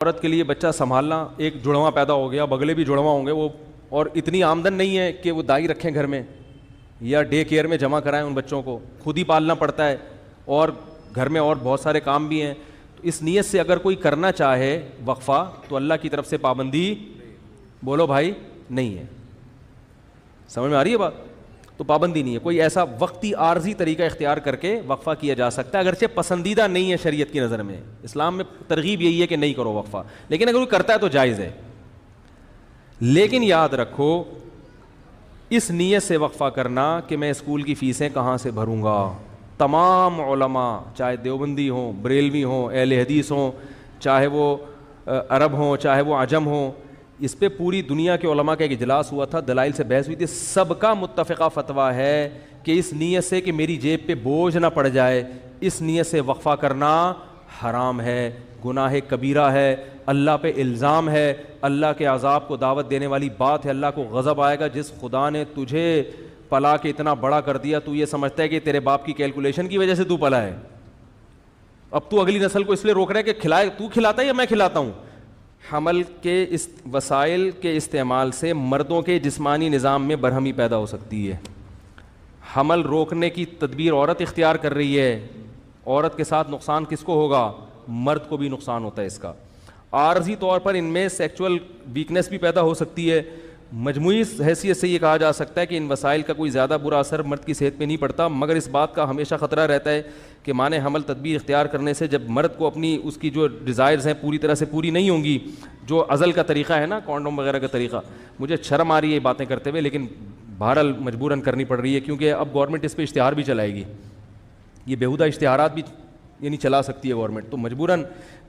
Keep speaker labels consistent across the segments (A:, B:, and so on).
A: عورت کے لیے بچہ سنبھالنا، ایک جڑواں پیدا ہو گیا، بگلے بھی جڑواں ہوں گے وہ، اور اتنی آمدن نہیں ہے کہ وہ دائی رکھیں گھر میں یا ڈے کیئر میں جمع کرائیں ان بچوں کو، خود ہی پالنا پڑتا ہے، اور گھر میں اور بہت سارے کام بھی ہیں. تو اس نیت سے اگر کوئی کرنا چاہے وقفہ تو اللہ کی طرف سے پابندی بولو بھائی نہیں ہے. سمجھ میں آ رہی ہے بات؟ تو پابندی نہیں ہے. کوئی ایسا وقتی عارضی طریقہ اختیار کر کے وقفہ کیا جا سکتا ہے، اگرچہ پسندیدہ نہیں ہے شریعت کی نظر میں. اسلام میں ترغیب یہی ہے کہ نہیں کرو وقفہ، لیکن اگر کوئی کرتا ہے تو جائز ہے. لیکن یاد رکھو اس نیت سے وقفہ کرنا کہ میں اسکول کی فیسیں کہاں سے بھروں گا. تمام علماء چاہے دیوبندی ہوں، بریلوی ہوں، اہل حدیث ہوں، چاہے وہ عرب ہوں، چاہے وہ عجم ہوں، اس پہ پوری دنیا کے علماء کا ایک اجلاس ہوا تھا، دلائل سے بحث ہوئی تھی. سب کا متفقہ فتویٰ ہے کہ اس نیت سے کہ میری جیب پہ بوجھ نہ پڑ جائے، اس نیت سے وقفہ کرنا حرام ہے، گناہ کبیرہ ہے، اللہ پہ الزام ہے، اللہ کے عذاب کو دعوت دینے والی بات ہے. اللہ کو غضب آئے گا. جس خدا نے تجھے پلا کے اتنا بڑا کر دیا، تو یہ سمجھتا ہے کہ تیرے باپ کی کیلکولیشن کی وجہ سے تو پلا ہے. اب تو اگلی نسل کو اس لیے روک رہا ہے کہ کھلائے، تو کھلاتا ہے یا میں کھلاتا ہوں. حمل کے وسائل کے استعمال سے مردوں کے جسمانی نظام میں برہمی پیدا ہو سکتی ہے. حمل روکنے کی تدبیر عورت اختیار کر رہی ہے، عورت کے ساتھ نقصان کس کو ہوگا؟ مرد کو بھی نقصان ہوتا ہے اس کا. عارضی طور پر ان میں سیکچول ویکنس بھی پیدا ہو سکتی ہے. مجموعی حیثیت سے یہ کہا جا سکتا ہے کہ ان وسائل کا کوئی زیادہ برا اثر مرد کی صحت پہ نہیں پڑتا، مگر اس بات کا ہمیشہ خطرہ رہتا ہے کہ مانے حمل تدبیر اختیار کرنے سے جب مرد کو اپنی اس کی جو ڈیزائرز ہیں پوری طرح سے پوری نہیں ہوں گی، جو ازل کا طریقہ ہے نا، کانڈوم وغیرہ کا طریقہ، مجھے شرم آ رہی ہے یہ باتیں کرتے ہوئے، لیکن بہرحال مجبوراً کرنی پڑ رہی ہے کیونکہ اب گورنمنٹ اس پہ اشتہار بھی چلائے گی. یہ بیہودہ اشتہارات بھی یعنی چلا سکتی ہے گورنمنٹ، تو مجبوراً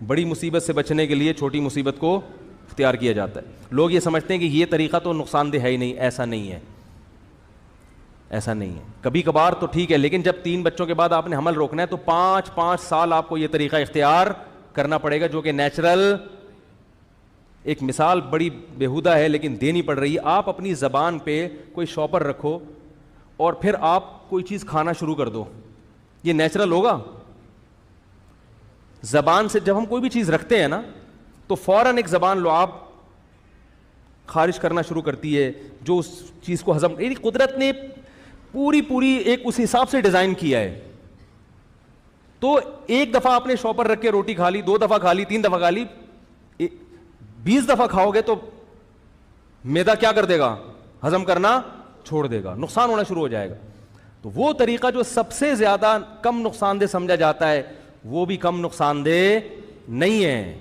A: بڑی مصیبت سے بچنے کے لیے چھوٹی مصیبت کو اختیار کیا جاتا ہے. لوگ یہ سمجھتے ہیں کہ یہ طریقہ تو نقصان دہ ہے ہی نہیں. ایسا نہیں ہے، ایسا نہیں ہے. کبھی کبھار تو ٹھیک ہے، لیکن جب 3 بچوں کے بعد آپ نے حمل روکنا ہے تو 5 سال آپ کو یہ طریقہ اختیار کرنا پڑے گا، جو کہ نیچرل. ایک مثال بڑی بیہودہ ہے لیکن دینی پڑ رہی ہے. آپ اپنی زبان پہ کوئی شاپر رکھو اور پھر آپ کوئی چیز کھانا شروع کر دو، یہ نیچرل ہوگا؟ زبان سے جب ہم کوئی بھی چیز رکھتے ہیں نا تو فوراً ایک زبان لعاب خارج کرنا شروع کرتی ہے جو اس چیز کو ہضم، یعنی قدرت نے پوری ایک اس حساب سے ڈیزائن کیا ہے. تو ایک دفعہ آپ نے شاپر رکھ کے روٹی کھا لی، 2 دفعہ کھا لی، 3 دفعہ کھا لی، 20 دفعہ کھاؤ گے تو معدہ کیا کر دے گا؟ ہضم کرنا چھوڑ دے گا، نقصان ہونا شروع ہو جائے گا. تو وہ طریقہ جو سب سے زیادہ کم نقصان دہ سمجھا جاتا ہے وہ بھی کم نقصان دہ نہیں ہے.